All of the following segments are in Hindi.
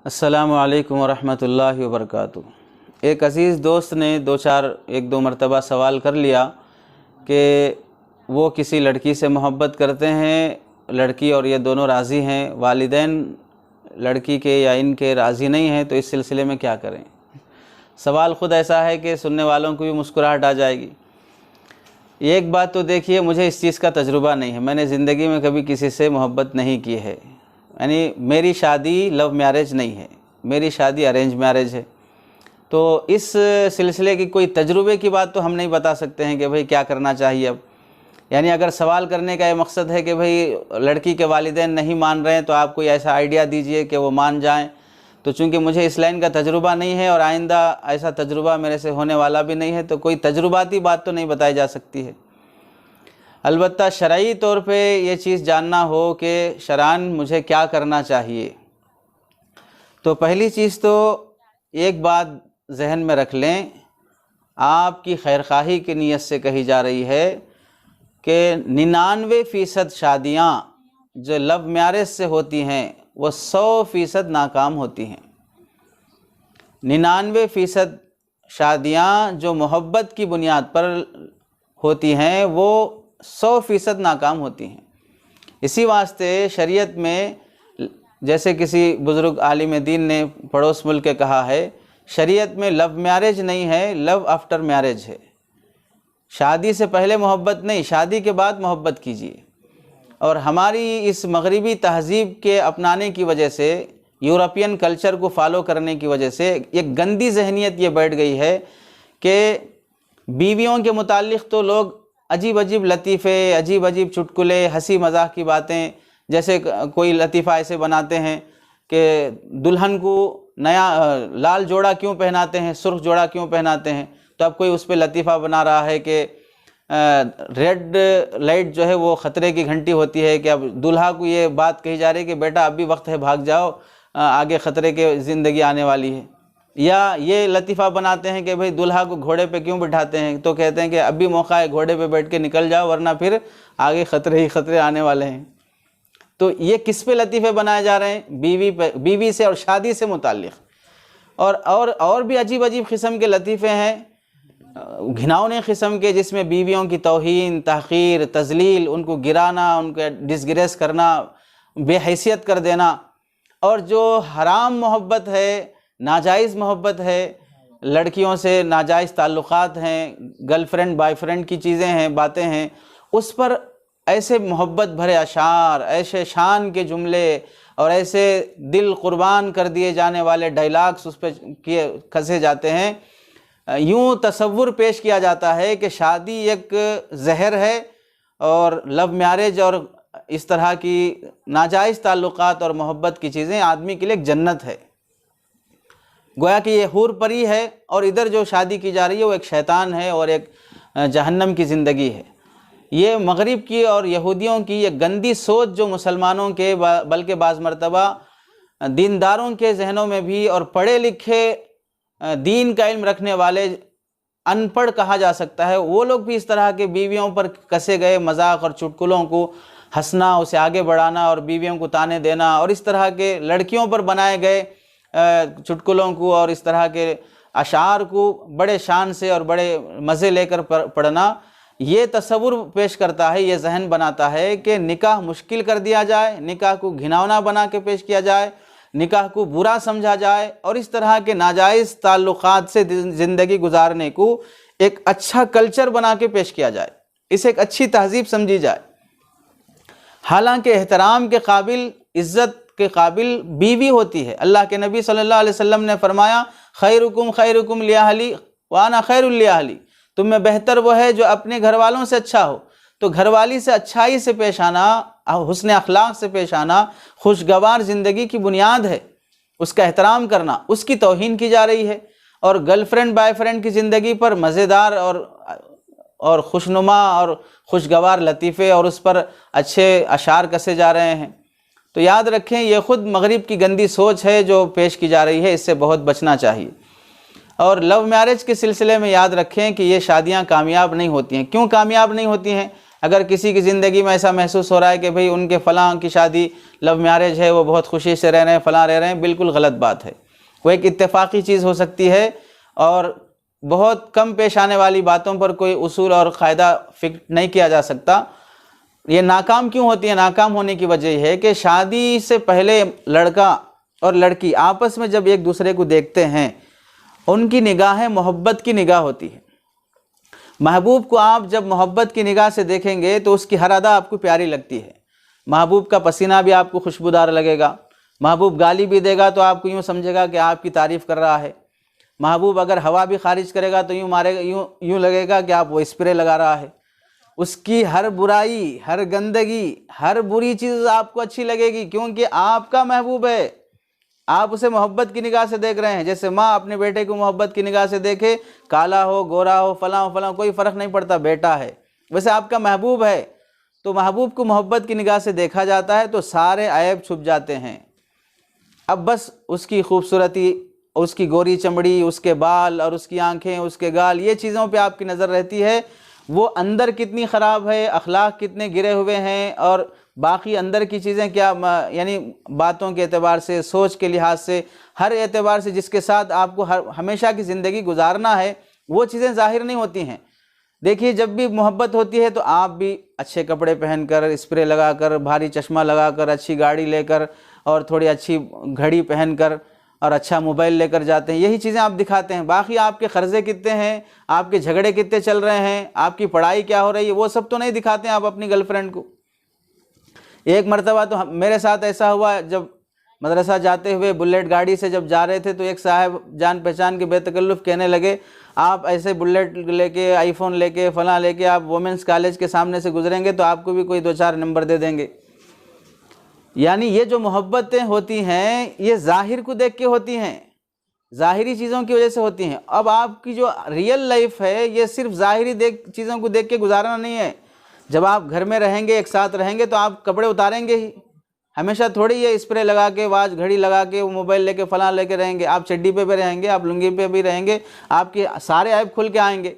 अस्सलामु अलैकुम वरहमतुल्लाहि वबरकातुहू। एक अज़ीज़ दोस्त ने एक दो मरतबा सवाल कर लिया कि वो किसी लड़की से मोहब्बत करते हैं, लड़की और ये दोनों राज़ी हैं, वालिदैन लड़की के या इनके राज़ी नहीं हैं, तो इस सिलसिले में क्या करें। सवाल ख़ुद ऐसा है कि सुनने वालों को भी मुस्कुराहट आ जाएगी। एक बात तो देखिए, मुझे इस चीज़ का तजुर्बा नहीं है, मैंने ज़िंदगी में कभी किसी से मोहब्बत नहीं की है। यानी मेरी शादी लव मैरिज नहीं है, मेरी शादी अरेंज मैरिज है। तो इस सिलसिले की कोई तजुर्बे की बात तो हम नहीं बता सकते हैं कि भाई क्या करना चाहिए अब। यानी अगर सवाल करने का ये मकसद है कि भाई लड़की के वालिदैन नहीं मान रहे हैं तो आप कोई ऐसा आइडिया दीजिए कि वो मान जाएं, तो चूँकि मुझे इस लाइन का तजुर्बा नहीं है और आइंदा ऐसा तजुर्बा मेरे से होने वाला भी नहीं है, तो कोई तजुर्बाती बात तो नहीं बताई जा सकती है। अलबत्ता शरई तौर पे ये चीज़ जानना हो कि शरान मुझे क्या करना चाहिए, तो पहली चीज़ तो एक बात जहन में रख लें, आपकी खैरखाही की नीयत से कही जा रही है कि 99% शादियाँ जो लव मैरिज से होती हैं वो 100% नाकाम होती हैं। 99% शादियाँ जो मोहब्बत की बुनियाद पर होती हैं वो 100% नाकाम होती हैं। इसी वास्ते शरीयत में, जैसे किसी बुज़ुर्ग आलिम दीन ने पड़ोस मुल्क के कहा है, शरीयत में लव मैरिज नहीं है, लव आफ्टर मैरिज है। शादी से पहले मोहब्बत नहीं, शादी के बाद मोहब्बत कीजिए। और हमारी इस मगरिबी तहज़ीब के अपनाने की वजह से, यूरोपियन कल्चर को फॉलो करने की वजह से एक गंदी जहनीत ये बैठ गई है कि बीवियों के मुताल्लिक़ तो लोग अजीब अजीब लतीफ़े, अजीब अजीब चुटकुले, हंसी मजाक की बातें, जैसे कोई लतीफ़ा ऐसे बनाते हैं कि दुल्हन को नया लाल जोड़ा क्यों पहनाते हैं, सुर्ख जोड़ा क्यों पहनाते हैं, तो अब कोई उस पर लतीफ़ा बना रहा है कि रेड लाइट जो है वो ख़तरे की घंटी होती है, कि अब दूल्हा को ये बात कही जा रही है कि बेटा अभी वक्त है, भाग जाओ, आगे ख़तरे की ज़िंदगी आने वाली है। या ये लतीफ़ा बनाते हैं कि भाई दूल्हा को घोड़े पे क्यों बिठाते हैं, तो कहते हैं कि अभी मौका है, घोड़े पे बैठ के निकल जाओ, वरना फिर आगे ख़तरे ही ख़तरे आने वाले हैं। तो ये किस पे लतीफ़े बनाए जा रहे हैं? बीवी पे, बीवी से और शादी से मुताल्लिक़। और भी अजीब अजीब किस्म के लतीफ़े हैं, घिनौने किस्म के, जिसमें बीवियों की तौहीन, तहक़ीर, तज़लील, उनको गिराना, उनके डिसग्रेस करना, बेहैसियत कर देना। और जो हराम मोहब्बत है, नाजायज़ मोहब्बत है, लड़कियों से नाजायज़ ताल्लुक़ात हैं, गर्लफ्रेंड बॉयफ्रेंड की चीज़ें हैं, बातें हैं, उस पर ऐसे मोहब्बत भरे अशार, ऐसे शान के जुमले और ऐसे दिल कुर्बान कर दिए जाने वाले डायलॉग्स उस पर किए कसे जाते हैं। यूँ तसव्वुर पेश किया जाता है कि शादी एक जहर है और लव मैरिज और इस तरह की नाजायज़ ताल्लुक़ात और मोहब्बत की चीज़ें आदमी के लिए एक जन्नत है। गोया कि ये हूर परी है, और इधर जो शादी की जा रही है वो एक शैतान है और एक जहन्नम की ज़िंदगी है। ये मगरिब की और यहूदियों की ये गंदी सोच जो मुसलमानों के बल्कि बाज़ मरतबा दीनदारों के जहनों में भी, और पढ़े लिखे दीन का इल्म रखने वाले अनपढ़ कहा जा सकता है, वो लोग भी इस तरह के बीवियों पर कसे गए मजाक और चुटकुलों को हंसना, उसे आगे बढ़ाना और बीवियों को ताने देना, और इस तरह के लड़कियों पर बनाए गए चुटकुलों को और इस तरह के अशार को बड़े शान से और बड़े मज़े लेकर पढ़ना, ये तसव्वुर पेश करता है, ये जहन बनाता है कि निकाह मुश्किल कर दिया जाए, निकाह को घिनौना बना के पेश किया जाए, निकाह को बुरा समझा जाए, और इस तरह के नाजायज़ ताल्लुक़ात से ज़िंदगी गुजारने को एक अच्छा कल्चर बना के पेश किया जाए, इसे एक अच्छी तहज़ीब समझी जाए। हालांकि एहतराम के काबिल, इज़्ज़त के काबिल बीवी होती है। अल्लाह के नबी सल्लल्लाहु अलैहि वसल्लम ने फरमाया, खैरुकुम लिअहली व अना खैरुल लिअहली, तुम में बेहतर वो है जो अपने घर वालों से अच्छा हो। तो घरवाली से अच्छाई से पेश आना, हुस्न अखलाक से पेश आना खुशगवार ज़िंदगी की बुनियाद है। उसका एहतराम करना, उसकी तौहीन की जा रही है। और गर्लफ्रेंड बॉयफ्रेंड की ज़िंदगी पर मज़ेदार और खुशनुमा और खुशगवार लतीफ़े और उस पर अच्छे अशार कसे जा रहे हैं। तो याद रखें, ये ख़ुद मगरिब की गंदी सोच है जो पेश की जा रही है, इससे बहुत बचना चाहिए। और लव मैरिज के सिलसिले में याद रखें कि ये शादियां कामयाब नहीं होती हैं। क्यों कामयाब नहीं होती हैं? अगर किसी की ज़िंदगी में ऐसा महसूस हो रहा है कि भाई उनके फ़लाँ की शादी लव मैरिज है, वो बहुत खुशी से रह रहे हैं, फ़लाँ रह रहे हैं, बिल्कुल गलत बात है। वो एक इत्तेफाकी चीज़ हो सकती है और बहुत कम पेश आने वाली बातों पर कोई उसूल और क़ायदा फिक्र नहीं किया जा सकता। ये नाकाम क्यों होती है? नाकाम होने की वजह है कि शादी से पहले लड़का और लड़की आपस में जब एक दूसरे को देखते हैं, उनकी निगाहें मोहब्बत की निगाह होती है। महबूब को आप जब मोहब्बत की निगाह से देखेंगे तो उसकी हर अदा आपको प्यारी लगती है। महबूब का पसीना भी आपको खुशबूदार लगेगा। महबूब गाली भी देगा तो आपको यूँ समझेगा कि आपकी तारीफ़ कर रहा है। महबूब अगर हवा भी खारिज करेगा तो यूँ मारेगा, यूँ लगेगा कि आप वो स्प्रे लगा रहा है। उसकी हर बुराई, हर गंदगी, हर बुरी चीज़ आपको अच्छी लगेगी, क्योंकि आपका महबूब है। आप उसे मोहब्बत की निगाह से देख रहे हैं। जैसे माँ अपने बेटे को मोहब्बत की निगाह से देखे, काला हो, गोरा हो, फलां फलां, कोई फ़र्क नहीं पड़ता, बेटा है। वैसे आपका महबूब है, तो महबूब को मोहब्बत की निगाह से देखा जाता है तो सारे ऐब छुप जाते हैं। अब बस उसकी खूबसूरती, उसकी गोरी चमड़ी, उसके बाल और उसकी आँखें, उसके गाल, ये चीज़ों पर आपकी नज़र रहती है। वो अंदर कितनी ख़राब है, अखलाक कितने गिरे हुए हैं, और बाकी अंदर की चीज़ें क्या, यानी बातों के एतबार से, सोच के लिहाज से, हर एतबार से जिसके साथ आपको हमेशा की ज़िंदगी गुजारना है, वो चीज़ें ज़ाहिर नहीं होती हैं। देखिए, जब भी मोहब्बत होती है तो आप भी अच्छे कपड़े पहनकर, स्प्रे लगाकर, भारी चश्मा लगाकर, अच्छी गाड़ी लेकर और थोड़ी अच्छी घड़ी पहनकर और अच्छा मोबाइल लेकर जाते हैं। यही चीज़ें आप दिखाते हैं। बाकी आपके ख़र्चे कितने हैं, आपके झगड़े कितने चल रहे हैं, आपकी पढ़ाई क्या हो रही है, वो सब तो नहीं दिखाते हैं आप अपनी गर्लफ्रेंड को। एक मरतबा तो मेरे साथ ऐसा हुआ, जब मदरसा जाते हुए बुलेट गाड़ी से जब जा रहे थे तो एक साहब जान पहचान के बेतकल्लुफ़ कहने लगे, आप ऐसे बुलेट लेके, आईफोन लेके, फ़लाँ लेके आप वोमेंस कॉलेज के सामने से गुजरेंगे तो आपको भी कोई 2-4 नंबर दे देंगे। यानी ये जो मोहब्बतें होती हैं ये ज़ाहिर को देख के होती हैं, ज़ाहिरी चीज़ों की वजह से होती हैं। अब आपकी जो रियल लाइफ है ये सिर्फ ज़ाहिरी चीज़ों को देख के गुजारना नहीं है। जब आप घर में रहेंगे, एक साथ रहेंगे, तो आप कपड़े उतारेंगे ही। हमेशा थोड़ी ये स्प्रे लगा के, वाच घड़ी लगा के, वो मोबाइल लेके, फलां लेके रहेंगे। आप चड्डी पे भी रहेंगे, आप लुंगी पे भी रहेंगे, आपके सारे ऐब खुल के आएंगे।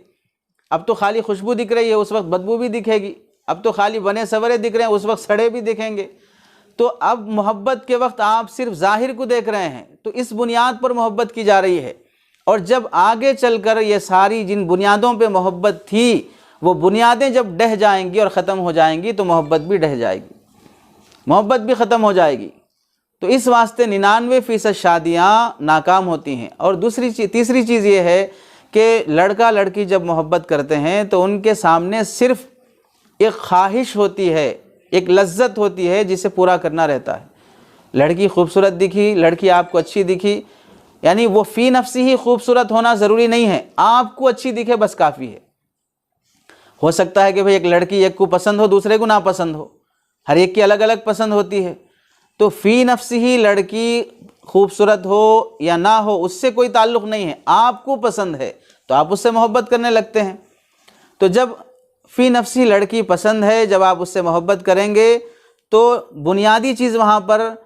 अब तो खाली खुशबू दिख रही है, उस वक्त बदबू भी दिखेगी। अब तो खाली बने सवरे दिख रहे हैं, उस वक्त सड़े भी दिखेंगे। तो अब मोहब्बत के वक्त आप सिर्फ ज़ाहिर को देख रहे हैं, तो इस बुनियाद पर मोहब्बत की जा रही है। और जब आगे चलकर ये सारी जिन बुनियादों पे मोहब्बत थी, वो बुनियादें जब ढह जाएंगी और ख़त्म हो जाएंगी तो मोहब्बत भी ढह जाएगी, मोहब्बत भी ख़त्म हो जाएगी। तो इस वास्ते 99% शादियाँ नाकाम होती हैं। और तीसरी चीज़ ये है कि लड़का लड़की जब मोहब्बत करते हैं तो उनके सामने सिर्फ एक ख्वाहिश होती है, एक लज्जत होती है जिसे पूरा करना रहता है। लड़की खूबसूरत दिखी, लड़की आपको अच्छी दिखी, यानी वो फ़ी नफ्सी ही खूबसूरत होना ज़रूरी नहीं है, आपको अच्छी दिखे बस काफ़ी है। हो सकता है कि भाई एक लड़की एक को पसंद हो, दूसरे को ना पसंद हो, हर एक की अलग अलग पसंद होती है। तो फ़ी नफ्सी ही लड़की खूबसूरत हो या ना हो उससे कोई ताल्लुक़ नहीं है, आपको पसंद है तो आप उससे मोहब्बत करने लगते हैं। तो जब फ़ी नफ्सी लड़की पसंद है, जब आप उससे मोहब्बत करेंगे तो बुनियादी चीज़ वहाँ पर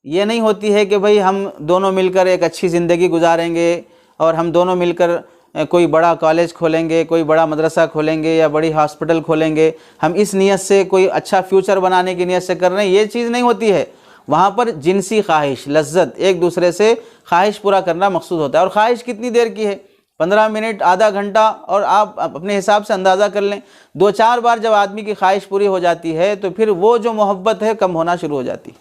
यह नहीं होती है कि भाई हम दोनों मिलकर एक अच्छी ज़िंदगी गुजारेंगे और हम दोनों मिलकर कोई बड़ा कॉलेज खोलेंगे, कोई बड़ा मदरसा खोलेंगे या बड़ी हॉस्पिटल खोलेंगे, हम इस नीयत से कोई अच्छा फ्यूचर बनाने की नीयत से कर रहे हैं, ये चीज़ नहीं होती है। वहाँ पर जिनसी ख्वाहिश, लज्जत, एक दूसरे से ख्वाहिश पूरा करना मकसूद होता है। और ख्वाहिश कितनी देर की है? 15 मिनट, आधा घंटा, और आप अपने हिसाब से अंदाज़ा कर लें। 2-4 बार जब आदमी की ख्वाहिश पूरी हो जाती है तो फिर वो जो मोहब्बत है कम होना शुरू हो जाती है।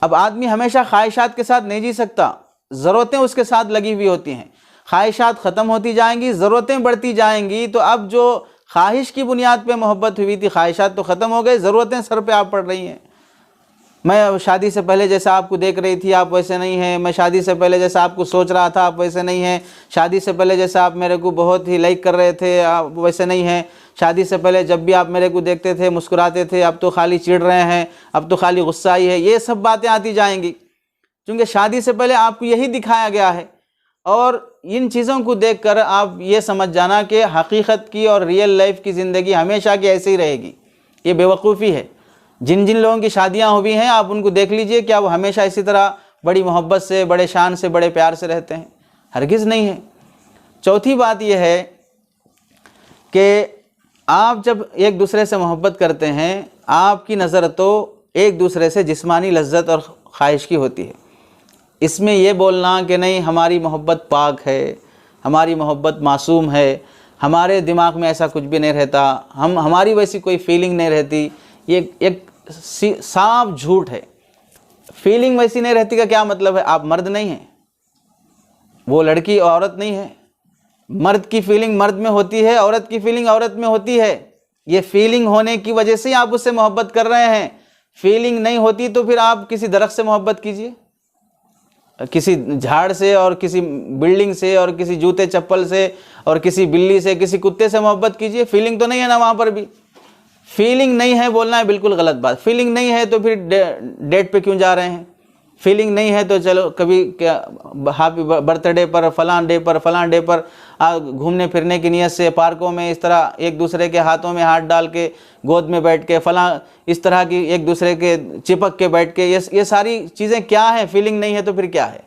अब आदमी हमेशा ख्वाहिशात के साथ नहीं जी सकता, ज़रूरतें उसके साथ लगी हुई होती हैं। ख्वाहिशात ख़त्म होती जाएंगी, ज़रूरतें बढ़ती जाएंगी, तो अब जो ख्वाहिश की बुनियाद पे मोहब्बत हुई थी, ख्वाहिशात तो ख़त्म हो गए, ज़रूरतें सर पे आप पड़ रही हैं। मैं शादी से पहले जैसा आपको देख रही थी आप वैसे नहीं हैं, मैं शादी से पहले जैसा आपको सोच रहा था आप वैसे नहीं हैं, शादी से पहले जैसा आप मेरे को बहुत ही लाइक कर रहे थे आप वैसे नहीं हैं, शादी से पहले जब भी आप मेरे को देखते थे मुस्कुराते थे, अब तो खाली चिढ़ रहे हैं, अब तो खाली गुस्सा ही है। ये सब बातें आती जाएंगी क्योंकि शादी से पहले आपको यही दिखाया गया है। और इन चीज़ों को देखकर आप ये समझ जाना कि हकीकत की और रियल लाइफ की ज़िंदगी हमेशा की ऐसी ही रहेगी। ये बेवकूफ़ी है। जिन जिन लोगों की शादियां हुई हैं आप उनको देख लीजिए, क्या वो हमेशा इसी तरह बड़ी मोहब्बत से, बड़े शान से, बड़े प्यार से रहते हैं? हरगिज़ नहीं है। चौथी बात यह है कि आप जब एक दूसरे से मोहब्बत करते हैं, आपकी नज़र तो एक दूसरे से जिस्मानी लज्जत और ख्वाहिश की होती है। इसमें यह बोलना कि नहीं हमारी मोहब्बत पाक है, हमारी मोहब्बत मासूम है, हमारे दिमाग में ऐसा कुछ भी नहीं रहता, हमारी वैसी कोई फीलिंग नहीं रहती, ये एक साफ झूठ है। फीलिंग वैसी नहीं रहती का क्या मतलब है? आप मर्द नहीं हैं, वो लड़की औरत नहीं है। मर्द की फीलिंग मर्द में होती है, औरत की फीलिंग औरत में होती है। ये फीलिंग होने की वजह से आप उससे मोहब्बत कर रहे हैं। फीलिंग नहीं होती तो फिर आप किसी दरख्त से मोहब्बत कीजिए, किसी झाड़ से और किसी बिल्डिंग से और किसी जूते चप्पल से और किसी बिल्ली से, किसी कुत्ते से मोहब्बत कीजिए। फीलिंग तो नहीं है ना वहाँ पर भी। फीलिंग नहीं है बोलना है बिल्कुल गलत बात। फीलिंग नहीं है तो फिर डेट पे क्यों जा रहे हैं? फीलिंग नहीं है तो चलो कभी क्या हैप्पी बर्थडे पर, फलां डे पर घूमने फिरने की नियत से पार्कों में इस तरह एक दूसरे के हाथों में हाथ डाल के गोद में बैठ के फलां इस तरह की एक दूसरे के चिपक के बैठ के, ये सारी चीज़ें क्या हैं? फीलिंग नहीं है तो फिर क्या है?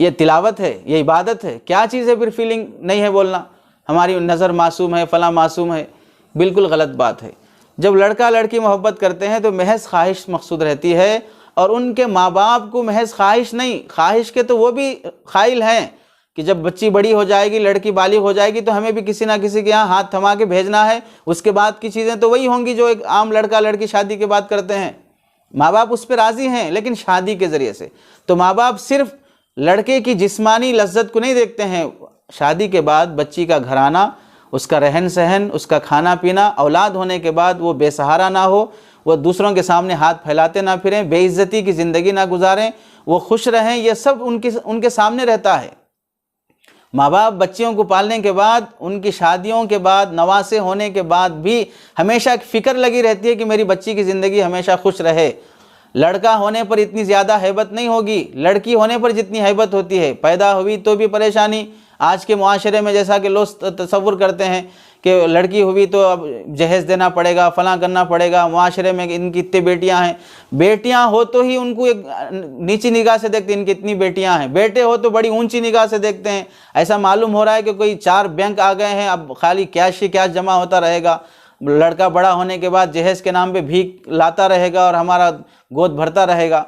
ये तिलावत है, ये इबादत है, क्या चीज़ है फिर? फीलिंग नहीं है बोलना हमारी नज़र मासूम है, फलां मासूम है, बिल्कुल गलत बात है। जब लड़का लड़की मोहब्बत करते हैं तो महज ख्वाहिश मकसूद रहती है, और उनके माँ बाप को महज ख्वाहिश नहीं, ख्वाहिश के तो वो भी ख़ाइल हैं कि जब बच्ची बड़ी हो जाएगी, लड़की बालिग हो जाएगी तो हमें भी किसी ना किसी के यहाँ हाथ थमा के भेजना है। उसके बाद की चीज़ें तो वही होंगी जो एक आम लड़का लड़की शादी के बाद करते हैं। माँ बाप उस पर राज़ी हैं, लेकिन शादी के ज़रिए से। तो माँ बाप सिर्फ लड़के की जिस्मानी लज्जत को नहीं देखते हैं, शादी के बाद बच्ची का घराना, उसका रहन सहन, उसका खाना पीना, औलाद होने के बाद वो बेसहारा ना हो, वो दूसरों के सामने हाथ फैलाते ना फिरें, बेइज्जती की ज़िंदगी ना गुजारें, वो खुश रहें, ये सब उनके सामने रहता है। माँ बाप बच्चियों को पालने के बाद, उनकी शादियों के बाद, नवासे होने के बाद भी हमेशा एक फ़िक्र लगी रहती है कि मेरी बच्ची की ज़िंदगी हमेशा खुश रहे। लड़का होने पर इतनी ज़्यादा हैबत नहीं होगी, लड़की होने पर जितनी हैबत होती है। पैदा हुई तो भी परेशानी। आज के मुआशरे में जैसा कि लोग तसव्वुर करते हैं कि लड़की हुई तो अब जहेज़ देना पड़ेगा, फलां करना पड़ेगा, मुआशरे में इनकी इतनी बेटियां हैं। बेटियां हो तो ही उनको एक नीची निगाह से देखते हैं, इनकी इतनी बेटियां हैं। बेटे हो तो बड़ी ऊंची निगाह से देखते हैं। ऐसा मालूम हो रहा है कि कोई 4 बैंक आ गए हैं, अब खाली कैश ही कैश जमा होता रहेगा। लड़का बड़ा होने के बाद जहेज़ के नाम पे भीख लाता रहेगा और हमारा गोद भरता रहेगा।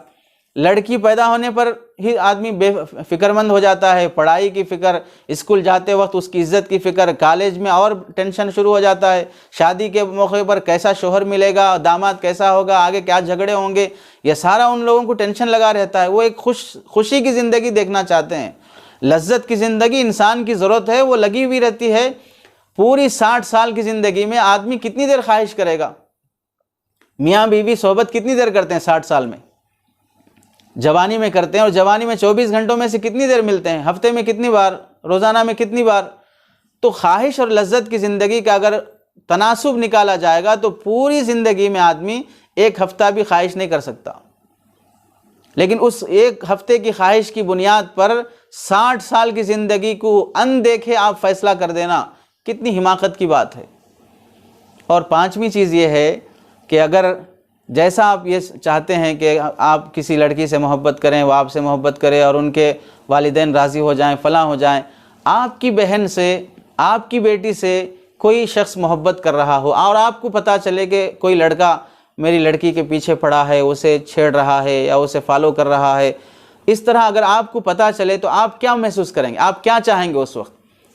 लड़की पैदा होने पर ही आदमी बेफिक्रमंद हो जाता है। पढ़ाई की फ़िक्र, स्कूल जाते वक्त उसकी इज़्ज़त की फ़िक्र, कॉलेज में और टेंशन शुरू हो जाता है। शादी के मौके पर कैसा शोहर मिलेगा, दामाद कैसा होगा, आगे क्या झगड़े होंगे, ये सारा उन लोगों को टेंशन लगा रहता है। वो एक खुशी की ज़िंदगी देखना चाहते हैं। लज्जत की ज़िंदगी इंसान की ज़रूरत है, वो लगी हुई रहती है। पूरी 60 साल की ज़िंदगी में आदमी कितनी देर ख्वाहिश करेगा? मियाँ बीवी सोहबत कितनी देर करते हैं 60 साल में? जवानी में करते हैं, और जवानी में 24 घंटों में से कितनी देर मिलते हैं? हफ्ते में कितनी बार, रोज़ाना में कितनी बार? तो ख्वाहिश और लज्जत की ज़िंदगी का अगर तनासुब निकाला जाएगा तो पूरी ज़िंदगी में आदमी एक हफ्ता भी ख्वाहिश नहीं कर सकता। लेकिन उस एक हफ्ते की ख्वाहिश की बुनियाद पर 60 साल की ज़िंदगी को अनदेखे आप फैसला कर देना, कितनी हिमाकत की बात है। और 5वीं चीज़ ये है कि अगर जैसा आप ये चाहते हैं कि आप किसी लड़की से मोहब्बत करें, वो आपसे मोहब्बत करे और उनके वालिदैन राज़ी हो जाएं, फलां हो जाएं, आपकी बहन से, आपकी बेटी से कोई शख्स मोहब्बत कर रहा हो और आपको पता चले कि कोई लड़का मेरी लड़की के पीछे पड़ा है, उसे छेड़ रहा है या उसे फॉलो कर रहा है, इस तरह अगर आपको पता चले तो आप क्या महसूस करेंगे? आप क्या चाहेंगे उस वक्त?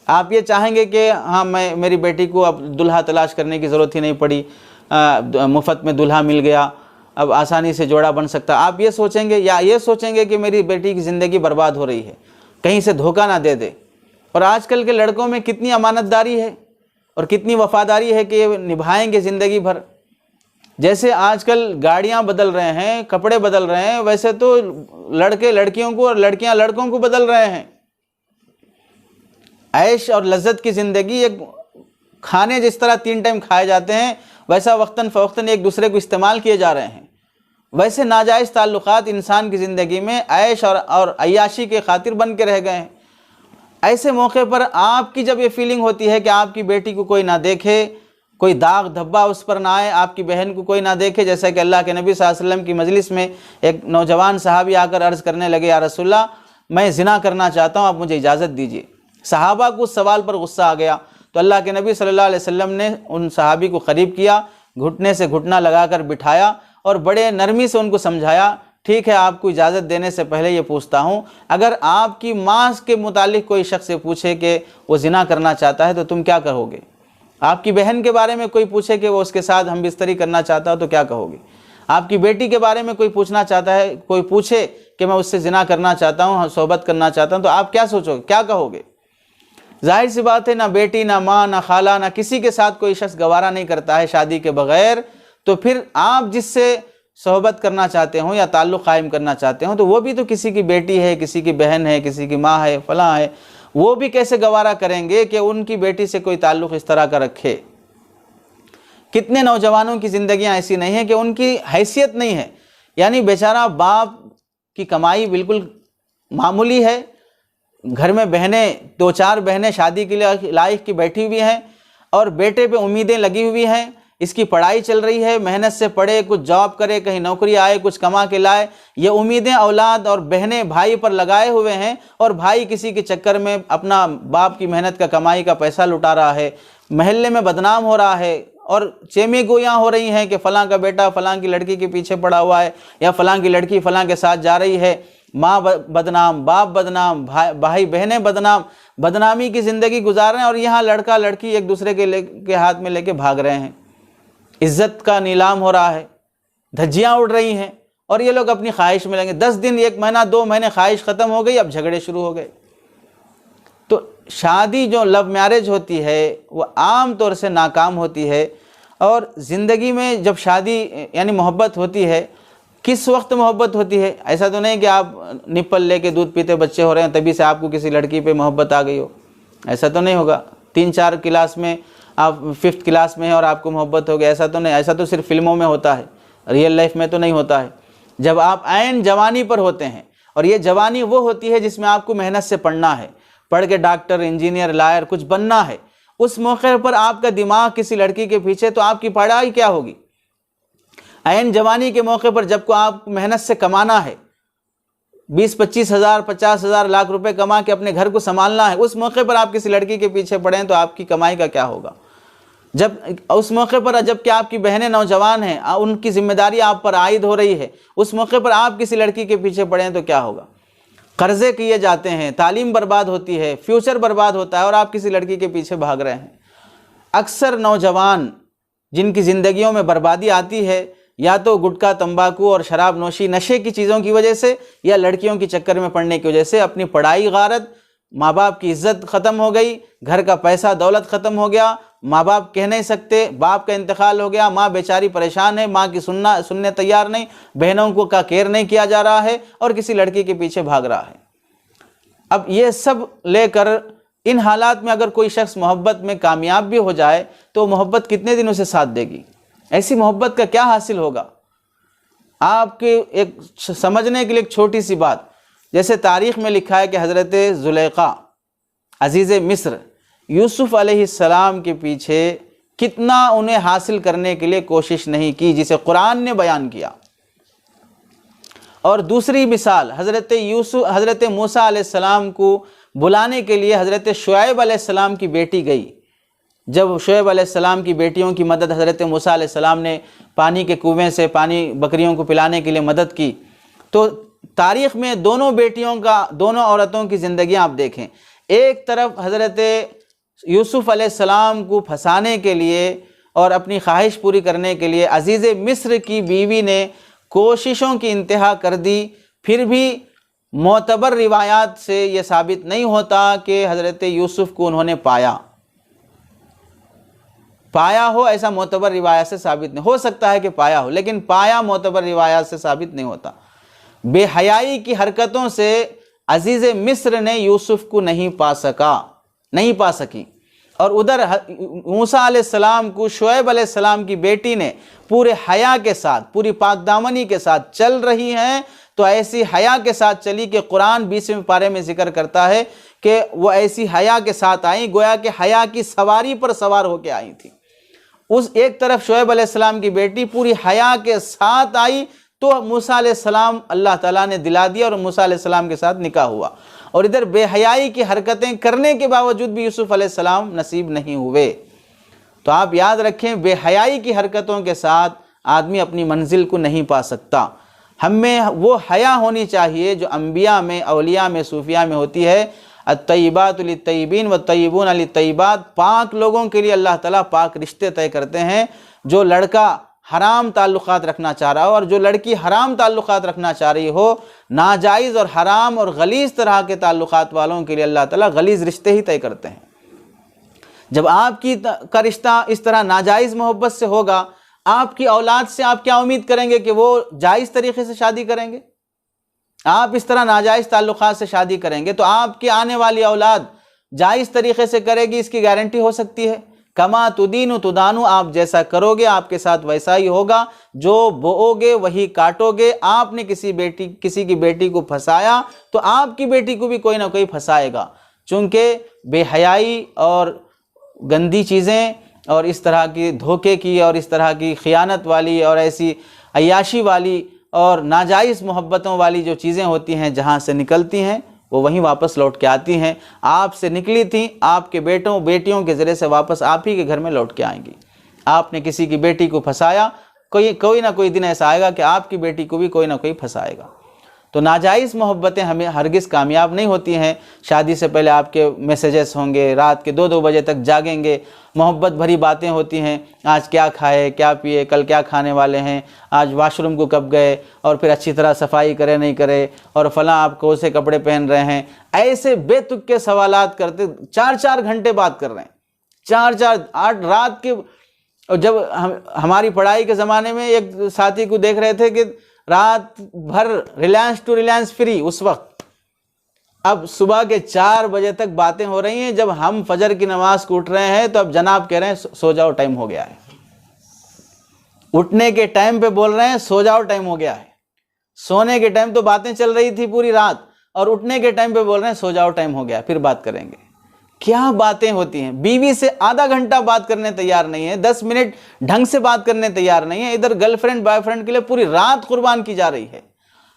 आप ये चाहेंगे कि हाँ, मेरी बेटी को अब दुल्हा तलाश करने की ज़रूरत ही नहीं पड़ी, मुफ्त में दुल्हा मिल गया, अब आसानी से जोड़ा बन सकता। आप ये सोचेंगे, या ये सोचेंगे कि मेरी बेटी की ज़िंदगी बर्बाद हो रही है, कहीं से धोखा ना दे दे? और आजकल के लड़कों में कितनी अमानतदारी है और कितनी वफादारी है कि ये निभाएंगे ज़िंदगी भर। जैसे आजकल गाड़ियाँ बदल रहे हैं, कपड़े बदल रहे हैं, वैसे तो लड़के लड़कियों को और लड़कियाँ लड़कों को बदल रहे हैं। ऐश और लज्जत की ज़िंदगी, एक खाने जिस तरह 3 टाइम खाए जाते हैं, वैसा वक्तन फ़वक्तन एक दूसरे को इस्तेमाल किए जा रहे हैं। वैसे नाजायज़ ताल्लुक़ात इंसान की ज़िंदगी में ऐश और अय्याशी के खातिर बन के रह गए हैं। ऐसे मौके पर आपकी जब ये फीलिंग होती है कि आपकी बेटी को कोई ना देखे, कोई दाग धब्बा उस पर ना आए, आपकी बहन को कोई ना देखे, जैसा कि अल्लाह के नबी सल्लल्लाहु अलैहि वसल्लम की मजलिस में एक नौजवान सहाबी आकर अर्ज़ करने लगे, या रसूलल्लाह, मैं ज़िना करना चाहता हूँ, आप मुझे इजाज़त दीजिए। सहाबा को उस सवाल पर गुस्सा आ गया, तो अल्लाह के नबी सल्लल्लाहु अलैहि वसल्लम ने उन सहाबी को करीब किया, घुटने से घुटना लगाकर बिठाया और बड़े नरमी से उनको समझाया, ठीक है आपको इजाज़त देने से पहले ये पूछता हूँ, अगर आपकी माँ के मुतालिक कोई शख्स से पूछे कि वो जिना करना चाहता है तो तुम क्या कहोगे? आपकी बहन के बारे में कोई पूछे कि वो उसके साथ हम बिस्तरी करना चाहता हो तो क्या कहोगे? आपकी बेटी के बारे में कोई पूछना चाहता है, कोई पूछे कि मैं उससे जिना करना चाहता हूँ, सोहबत करना चाहता हूँ, तो आप क्या सोचोगे, क्या कहोगे? जाहिर सी बात है, ना बेटी, ना माँ, ना खाला, ना किसी के साथ कोई शख्स गवारा नहीं करता है शादी के बगैर। तो फिर आप जिससे सोहबत करना चाहते हो या ताल्लुक़ कायम करना चाहते हो तो वो भी तो किसी की बेटी है, किसी की बहन है, किसी की माँ है, फलां है, वो भी कैसे गवारा करेंगे कि उनकी बेटी से कोई ताल्लुक़ इस तरह का रखे? कितने नौजवानों की ज़िंदगियां ऐसी नहीं है कि उनकी हैसियत नहीं है, यानी बेचारा बाप की कमाई बिल्कुल मामूली है, घर में बहनें, 2-4 बहनें शादी के लिए लायक की बैठी हुई हैं और बेटे पे उम्मीदें लगी हुई हैं, इसकी पढ़ाई चल रही है, मेहनत से पढ़े, कुछ जॉब करे, कहीं नौकरी आए, कुछ कमा के लाए, ये उम्मीदें औलाद और बहनें भाई पर लगाए हुए हैं और भाई किसी के चक्कर में अपना बाप की मेहनत का कमाई का पैसा लुटा रहा है, महल्ले में बदनाम हो रहा है और चेमी गोयाँ हो रही हैं कि फ़लाँ का बेटा फ़लाँ की लड़की के पीछे पड़ा हुआ है या फ़लाँ की लड़की फ़लाँ के साथ जा रही है। माँ बदनाम, बाप बदनाम, भाई बहनें बदनाम, बदनामी की ज़िंदगी गुजार रहे हैं और यहाँ लड़का लड़की एक दूसरे के हाथ में लेके भाग रहे हैं। इज़्ज़त का नीलाम हो रहा है, धज्जियाँ उड़ रही हैं और ये लोग अपनी ख्वाहिश में लेंगे। 10 दिन, 1 महीना, 2 महीने ख्वाहिश ख़त्म हो गई, अब झगड़े शुरू हो गए। तो शादी जो लव मैरिज होती है वो आम तौर से नाकाम होती है। और ज़िंदगी में जब शादी यानी मोहब्बत होती है, किस वक्त मोहब्बत होती है? ऐसा तो नहीं कि आप निप्पल लेके दूध पीते बच्चे हो रहे हैं तभी से आपको किसी लड़की पे मोहब्बत आ गई हो, ऐसा तो नहीं होगा। 3-4 क्लास में आप 5th क्लास में हैं और आपको मोहब्बत हो गई, ऐसा तो नहीं। ऐसा तो सिर्फ फिल्मों में होता है, रियल लाइफ में तो नहीं होता है। जब आप ऐन जवानी पर होते हैं, और ये जवानी वो होती है जिसमें आपको मेहनत से पढ़ना है, पढ़ के डॉक्टर, इंजीनियर, लायर कुछ बनना है, उस मौके पर आपका दिमाग किसी लड़की के पीछे, तो आपकी पढ़ाई क्या होगी? ऐन जवानी के मौके पर जब को आप मेहनत से कमाना है, 20-25 हज़ार, 50 हज़ार, लाख रुपए कमा के अपने घर को संभालना है, उस मौके पर आप किसी लड़की के पीछे पड़ें तो आपकी कमाई का क्या होगा? जब उस मौके पर जबकि आपकी बहनें नौजवान हैं, उनकी जिम्मेदारी आप पर आयद हो रही है, उस मौके पर आप किसी लड़की के पीछे पड़ें तो क्या होगा? कर्जे किए जाते हैं, तालीम बर्बाद होती है, फ्यूचर बर्बाद होता है और आप किसी लड़की के पीछे भाग रहे हैं। अक्सर नौजवान जिनकी ज़िंदगियों में बर्बादी आती है या तो गुटखा, तंबाकू और शराब नोशी, नशे की चीज़ों की वजह से या लड़कियों के चक्कर में पड़ने की वजह से, अपनी पढ़ाई गारत, माँ बाप की इज्जत ख़त्म हो गई, घर का पैसा दौलत ख़त्म हो गया, माँ बाप कह नहीं सकते, बाप का इंतकाल हो गया, माँ बेचारी परेशान है, माँ की सुनने तैयार नहीं, बहनों को का केयर नहीं किया जा रहा है और किसी लड़की के पीछे भाग रहा है। अब ये सब लेकर इन हालात में अगर कोई शख्स मोहब्बत में कामयाब भी हो जाए तो मोहब्बत कितने दिन उसे साथ देगी? ऐसी मोहब्बत का क्या हासिल होगा? आपके एक समझने के लिए एक छोटी सी बात, जैसे तारीख़ में लिखा है कि हज़रत ज़ुलेखा अज़ीज़ मिस्र यूसुफ़ अलैहिस्सलाम के पीछे कितना उन्हें हासिल करने के लिए कोशिश नहीं की, जिसे कुरान ने बयान किया। और दूसरी मिसाल, हज़रत मूसा अलैहिस्सलाम को बुलाने के लिए हज़रत शुआइब अलैहिस्सलाम की बेटी गई। जब शुआइब अलैहिस्सलाम की बेटियों की मदद हज़रत मूसा अलैहिस्सलाम ने पानी के कुएं से पानी बकरियों को पिलाने के लिए मदद की, तो तारीख़ में दोनों बेटियों का, दोनों औरतों की ज़िंदगियाँ आप देखें। एक तरफ हज़रत यूसुफ़ अलैहिस्सलाम को फंसाने के लिए और अपनी ख्वाहिश पूरी करने के लिए अज़ीज़ मिस्र की बीवी ने कोशिशों की इंतहा कर दी, फिर भी मोतबर रिवायात से ये साबित नहीं होता कि हज़रत यूसुफ़ को उन्होंने पाया हो। ऐसा मोतबर रिवायात से साबित नहीं हो सकता है कि पाया हो, लेकिन पाया मोतबर रिवायात से साबित नहीं होता। बेहयाई की हरकतों से अज़ीज़ मिस्र ने यूसुफ़ को नहीं पा सकी। और उधर मूसा अलैहिस्सलाम को शुआइब अलैहिस्सलाम की बेटी ने पूरे हया के साथ, पूरी पाकदामनी के साथ चल रही हैं, तो ऐसी हया के साथ चली कि कुरान 20वें पारे में जिक्र करता है कि वो ऐसी हया के साथ आई, गोया कि हया की सवारी पर सवार होकर आई थी। उस एक तरफ शुआइब अलैहिस्सलाम की बेटी पूरी हया के साथ आई, तो मूसा अलैहिस्सलाम अल्लाह ताला ने दिला दिया और मूसा अलैहिस्सलाम के साथ निकाह हुआ। और इधर बेहयाई की हरकतें करने के बावजूद भी यूसुफ अलैहिस्सलाम नसीब नहीं हुए। तो आप याद रखें, बेहयाई की हरकतों के साथ आदमी अपनी मंजिल को नहीं पा सकता। हमें वो हया होनी चाहिए जो अंबिया में, औलिया में, सूफिया में होती है। अत्तय्यिबातु लित्तय्यिबीन वत्तय्यिबून लित्तय्यिबात। पाक लोगों के लिए अल्लाह ताला पाक रिश्ते तय करते हैं। जो लड़का हराम ताल्लुकात रखना चाह रहा हो और जो लड़की हराम ताल्लुकात रखना चाह रही हो, नाजायज़ और हराम और गलीज़ तरह के ताल्लुकात वालों के लिए अल्लाह ताला गलीज़ रिश्ते ही तय करते हैं। जब आपकी का रिश्ता इस तरह नाजायज़ मोहब्बत से होगा, आपकी औलाद से आप क्या उम्मीद करेंगे कि वो जायज़ तरीक़े से शादी करेंगे? आप इस तरह नाजायज़ ताल्लुकात से शादी करेंगे तो आपकी आने वाली औलाद जायज़ तरीक़े से करेगी, इसकी गारंटी हो सकती है? कमा तुदीनु तुदानु, आप जैसा करोगे आपके साथ वैसा ही होगा। जो बोओगे वही काटोगे। आपने किसी की बेटी को फंसाया तो आपकी बेटी को भी कोई ना कोई फंसाएगा। चूँकि बेहयाई और गंदी चीज़ें और इस तरह की धोखे की और इस तरह की ख़ियानत वाली और ऐसी अय्याशी वाली और नाजायज़ मोहब्बतों वाली जो चीज़ें होती हैं, जहाँ से निकलती हैं वो वहीं वापस लौट के आती हैं। आपसे निकली थी, आपके बेटों बेटियों के ज़रिए से वापस आप ही के घर में लौट के आएंगी। आपने किसी की बेटी को फंसाया, कोई ना कोई दिन ऐसा आएगा कि आपकी बेटी को भी कोई ना कोई फंसाएगा। तो नाजायज़ मोहब्बतें हमें हरगिज़ कामयाब नहीं होती हैं। शादी से पहले आपके मैसेजेस होंगे, रात के 2-2 बजे तक जागेंगे, मोहब्बत भरी बातें होती हैं। आज क्या खाए, क्या पिए, कल क्या खाने वाले हैं, आज वॉशरूम को कब गए, और फिर अच्छी तरह सफाई करे नहीं करे, और फलां आप कौन से कपड़े पहन रहे हैं। ऐसे बेतुक के सवालात करते 4-4 घंटे बात कर रहे हैं, 4-4 8 रात के। और जब हमारी पढ़ाई के ज़माने में एक साथी को देख रहे थे कि रात भर रिलायंस टू रिलायंस फ्री उस वक्त, अब सुबह के 4 बजे तक बातें हो रही हैं। जब हम फजर की नमाज को उठ रहे हैं तो अब जनाब कह रहे हैं सो जाओ, टाइम हो गया है। उठने के टाइम पे बोल रहे हैं सो जाओ, टाइम हो गया है। सोने के टाइम तो बातें चल रही थी पूरी रात, और उठने के टाइम पे बोल रहे हैं सो जाओ, टाइम हो गया, फिर बात करेंगे। क्या बातें होती हैं। बीवी से आधा घंटा बात करने तैयार नहीं है, 10 मिनट ढंग से बात करने तैयार नहीं है। इधर गर्लफ्रेंड बॉयफ्रेंड के लिए पूरी रात कुर्बान की जा रही है,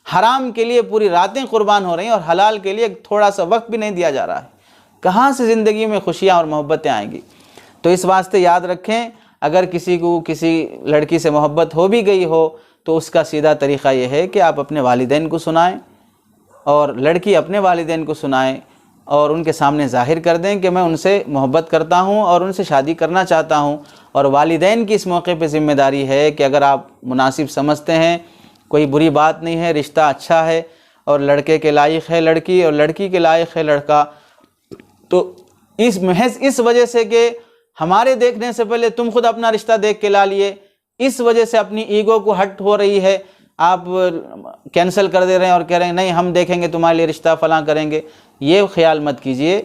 हराम के लिए पूरी रातें कुर्बान हो रही हैं, और हलाल के लिए थोड़ा सा वक्त भी नहीं दिया जा रहा है। कहाँ से ज़िंदगी में खुशियाँ और मोहब्बतें आएंगी? तो इस वास्ते याद रखें, अगर किसी को किसी लड़की से मोहब्बत हो भी गई हो तो उसका सीधा तरीक़ा यह है कि आप अपने वालिदैन को सुनाएं और लड़की अपने वालिदैन को सुनाएं और उनके सामने ज़ाहिर कर दें कि मैं उनसे मोहब्बत करता हूं और उनसे शादी करना चाहता हूं। और वालिदैन की इस मौके पे ज़िम्मेदारी है कि अगर आप मुनासिब समझते हैं, कोई बुरी बात नहीं है, रिश्ता अच्छा है और लड़के के लायक है लड़की और लड़की के लायक है लड़का, तो इस महज इस वजह से कि हमारे देखने से पहले तुम खुद अपना रिश्ता देख के ला लिए, इस वजह से अपनी ईगो को हट हो रही है, आप कैंसिल कर दे रहे हैं और कह रहे हैं नहीं हम देखेंगे तुम्हारे लिए रिश्ता फलां करेंगे। ये ख्याल मत कीजिए।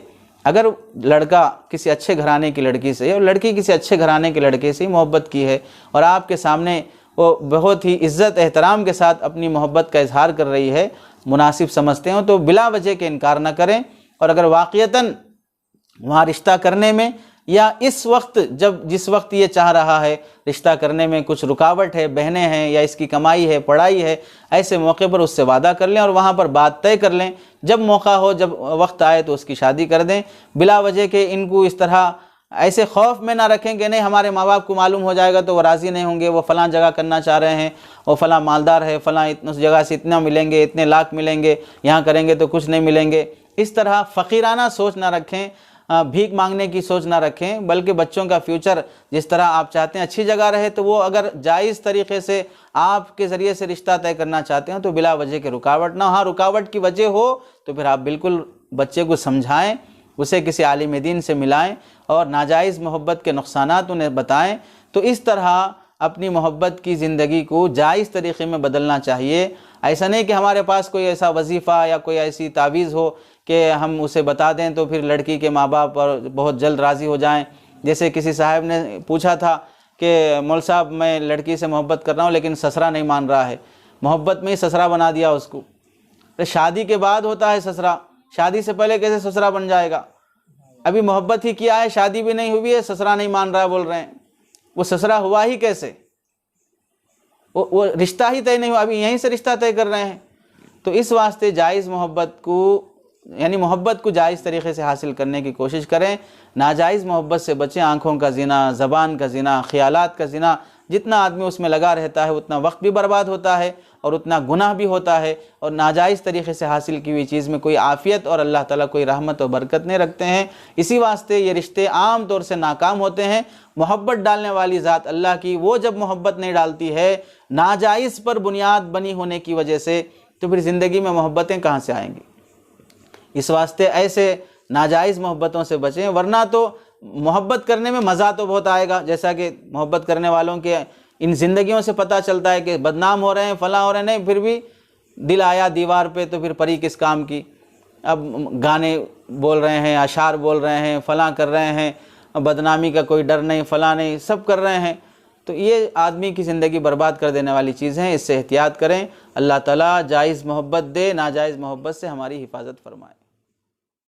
अगर लड़का किसी अच्छे घराने की लड़की से और लड़की किसी अच्छे घराने के लड़के से मोहब्बत की है और आपके सामने वो बहुत ही इज़्ज़त एहतराम के साथ अपनी मोहब्बत का इजहार कर रही है, मुनासिब समझते हो तो बिला वजह के इनकार न करें। और अगर वाक़यतन वहाँ रिश्ता करने में या इस वक्त जिस वक्त ये चाह रहा है रिश्ता करने में कुछ रुकावट है, बहनें हैं या इसकी कमाई है, पढ़ाई है, ऐसे मौके पर उससे वादा कर लें और वहाँ पर बात तय कर लें। जब मौका हो, जब वक्त आए तो उसकी शादी कर दें। बिला वजह के इनको इस तरह ऐसे खौफ में ना रखें कि नहीं हमारे माँ बाप को मालूम हो जाएगा तो वो राज़ी नहीं होंगे, वो फ़लाँ जगह करना चाह रहे हैं, वो फ़लाँ मालदार है, फ़लाँ उस जगह से इतना मिलेंगे, इतने लाख मिलेंगे, यहाँ करेंगे तो कुछ नहीं मिलेंगे। इस तरह फ़कीराना सोच ना रखें, भीख मांगने की सोच ना रखें, बल्कि बच्चों का फ्यूचर जिस तरह आप चाहते हैं अच्छी जगह रहे, तो वो अगर जायज़ तरीक़े से आपके ज़रिए से रिश्ता तय करना चाहते हैं तो बिला वजह के रुकावट ना हो। हाँ, रुकावट की वजह हो तो फिर आप बिल्कुल बच्चे को समझाएं, उसे किसी आलिम दीन से मिलाएं और नाजायज़ मोहब्बत के नुक़सानात उन्हें बताएं। तो इस तरह अपनी मोहब्बत की ज़िंदगी को जायज़ तरीक़े में बदलना चाहिए। ऐसा नहीं कि हमारे पास कोई ऐसा वजीफ़ा या कोई ऐसी तावीज़ हो कि हम उसे बता दें तो फिर लड़की के माँ बाप और बहुत जल्द राज़ी हो जाएं। जैसे किसी साहब ने पूछा था कि मौल साहब मैं लड़की से मोहब्बत कर रहा हूँ लेकिन ससरा नहीं मान रहा है, मोहब्बत में ही ससरा बना दिया उसको। तो शादी के बाद होता है ससरा, शादी से पहले कैसे ससरा बन जाएगा? अभी मोहब्बत ही किया है, शादी भी नहीं हुई है, ससरा नहीं मान रहा है बोल रहे हैं। वो ससरा हुआ ही कैसे? वो रिश्ता ही तय नहीं हुआ, अभी यहीं से रिश्ता तय कर रहे हैं। तो इस वास्ते जायज़ मोहब्बत को यानी मोहब्बत को जायज़ तरीक़े से हासिल करने की कोशिश करें, नाजायज़ मोहब्बत से बचें। आँखों का ज़िना, ज़बान का ज़िना, ख़यालात का ज़िना, जितना आदमी उसमें लगा रहता है उतना वक्त भी बर्बाद होता है और उतना गुनाह भी होता है, और नाजायज़ तरीक़े से हासिल की हुई चीज़ में कोई आफ़ियत और अल्लाह ताला कोई रहमत और बरकत नहीं रखते हैं। इसी वास्ते ये रिश्ते आम तौर से नाकाम होते हैं। मोहब्बत डालने वाली ज़ात अल्लाह की, वो जब मोहब्बत नहीं डालती है नाजायज़ पर बुनियाद बनी होने की वजह से, तो फिर ज़िंदगी में मोहब्बतें कहाँ से आएंगी। इस वास्ते ऐसे नाजायज़ मोहब्बतों से बचें, वरना तो मोहब्बत करने में मज़ा तो बहुत आएगा, जैसा कि मोहब्बत करने वालों के इन ज़िंदगियों से पता चलता है कि बदनाम हो रहे हैं, फलां हो रहे हैं, नहीं फिर भी दिल आया दीवार पे तो फिर परी किस काम की। अब गाने बोल रहे हैं, अशार बोल रहे हैं, फलां कर रहे हैं, बदनामी का कोई डर नहीं, फलां नहीं, सब कर रहे हैं, तो ये आदमी की ज़िंदगी बर्बाद कर देने वाली चीज़ हैं। इससे एहतियात करें। अल्लाह ताला जायज़ मोहब्बत दे, नाजायज़ मोहब्बत से हमारी हिफाजत फरमाए।